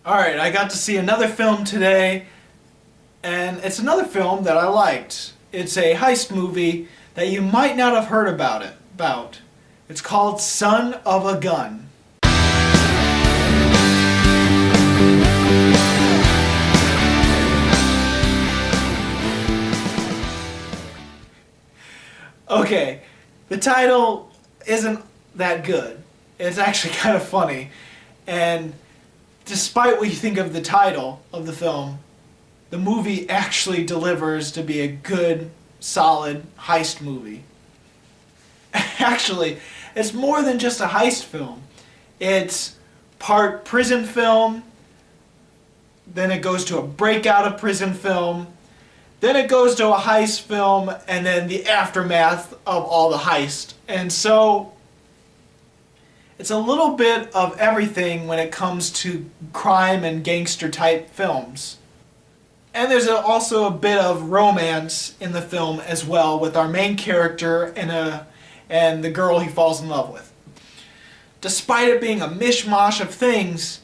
Alright, I got to see another film today, and it's another film that I liked. It's a heist movie that you might not have heard about. It's called Son of a Gun. Okay, the title isn't that good. It's actually kind of funny, and despite what you think of the title of the film, the movie actually delivers to be a good, solid heist movie. Actually, it's more than just a heist film. It's part prison film, then it goes to a breakout of prison film, then it goes to a heist film, and then the aftermath of all the heist. And so it's a little bit of everything when it comes to crime and gangster type films. And there's also a bit of romance in the film as well, with our main character and the girl he falls in love with. Despite it being a mishmash of things,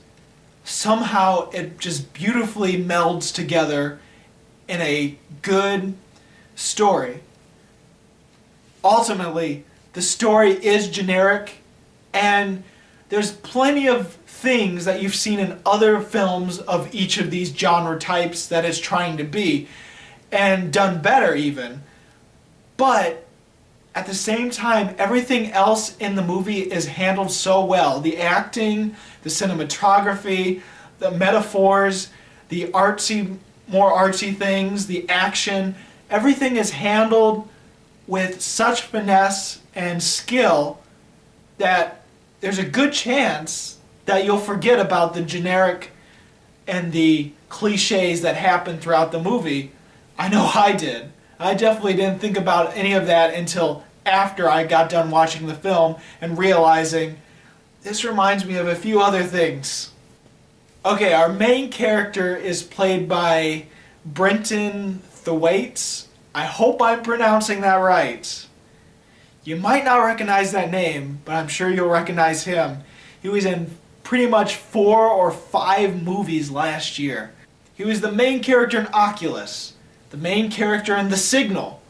somehow it just beautifully melds together in a good story. Ultimately, the story is generic, and there's plenty of things that you've seen in other films of each of these genre types that it's trying to be, and done better even. But at the same time, everything else in the movie is handled so well. The acting, the cinematography, the metaphors, the more artsy things, the action, everything is handled with such finesse and skill that there's a good chance that you'll forget about the generic and the cliches that happen throughout the movie. I know I did. I definitely didn't think about any of that until after I got done watching the film and realizing this reminds me of a few other things. Okay, our main character is played by Brenton Thwaites. I hope I'm pronouncing that right. You might not recognize that name, but I'm sure you'll recognize him. He was in pretty much 4 or 5 movies last year. He was the main character in Oculus, the main character in The Signal,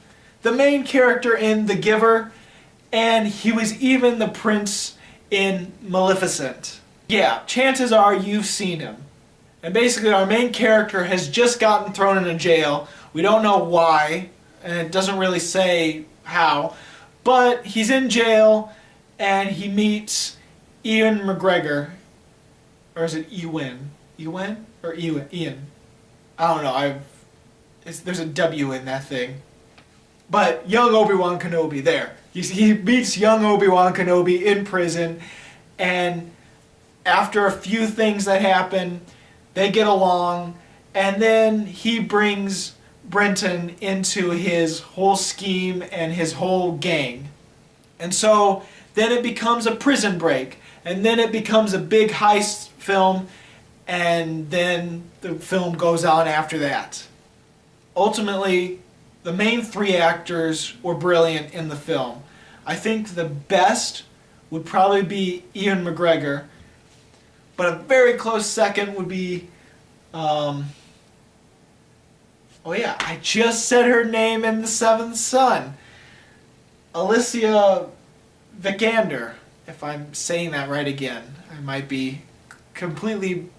the main character in The Giver, and he was even the prince in Maleficent. Yeah, chances are you've seen him. And basically our main character has just gotten thrown into jail. We don't know why, and it doesn't really say how, but he's in jail and he meets Ian McGregor. Or is it Ewan? Ewan? Or Ewan? Ian? I don't know. There's a W in that thing. But young Obi-Wan Kenobi, there. He meets young Obi-Wan Kenobi in prison, and after a few things that happen, they get along, and then he brings Brenton into his whole scheme and his whole gang. And so then it becomes a prison break, and then it becomes a big heist film, and then the film goes on after that. Ultimately, the main 3 actors were brilliant in the film. I think the best would probably be Ian McGregor, but a very close second would be, oh yeah, I just said her name in The Seventh Son. Alicia Vikander, if I'm saying that right again. I might be completely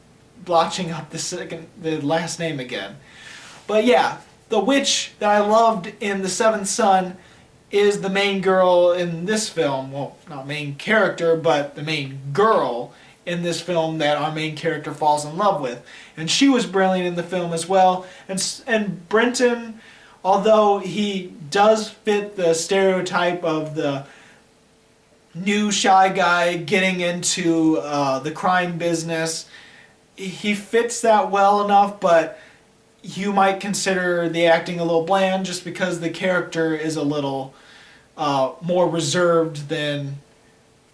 blotching up the last name again. But yeah, the witch that I loved in The Seventh Son is the main girl in this film. Well, not main character, but the main girl in this film that our main character falls in love with. And she was brilliant in the film as well. And Brenton, although he does fit the stereotype of the new shy guy getting into the crime business, he fits that well enough, but you might consider the acting a little bland just because the character is a little more reserved than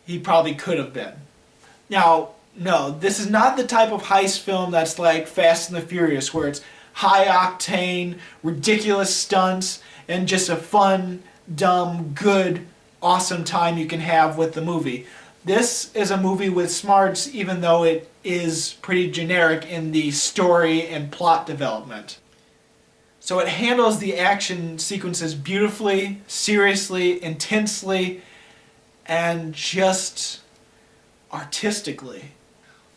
he probably could have been. Now, no, this is not the type of heist film that's like Fast and the Furious, where it's high octane, ridiculous stunts, and just a fun, dumb, good, awesome time you can have with the movie. This is a movie with smarts, even though it is pretty generic in the story and plot development. So it handles the action sequences beautifully, seriously, intensely, and just artistically.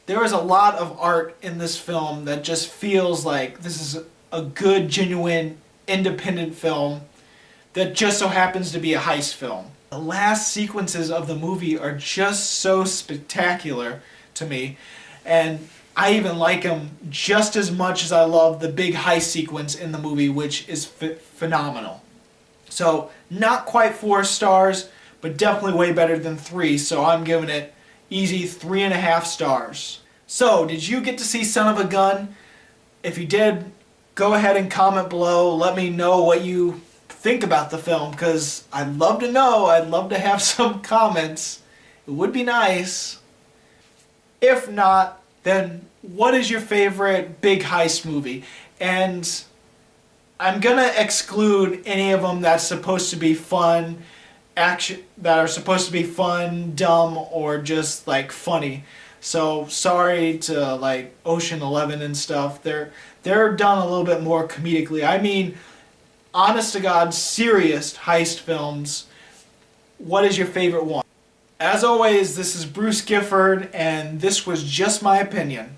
There is a lot of art in this film that just feels like this is a good, genuine, independent film that just so happens to be a heist film. The last sequences of the movie are just so spectacular to me, and I even like them just as much as I love the big heist sequence in the movie, which is phenomenal. So, not quite 4 stars, but definitely way better than 3, so I'm giving it easy 3.5 stars. So, did you get to see Son of a Gun? If you did, go ahead and comment below. Let me know what you think about the film, because I'd love to know. I'd love to have some comments. It would be nice. If not, then what is your favorite big heist movie? And I'm gonna exclude any of them that's supposed to be fun, that are supposed to be fun, dumb, or just like funny. So sorry to like Ocean 11 and stuff. They're done a little bit more comedically. I mean, honest to God, serious heist films. What is your favorite one? As always, this is Bruce Gifford, and this was Just My Opinion.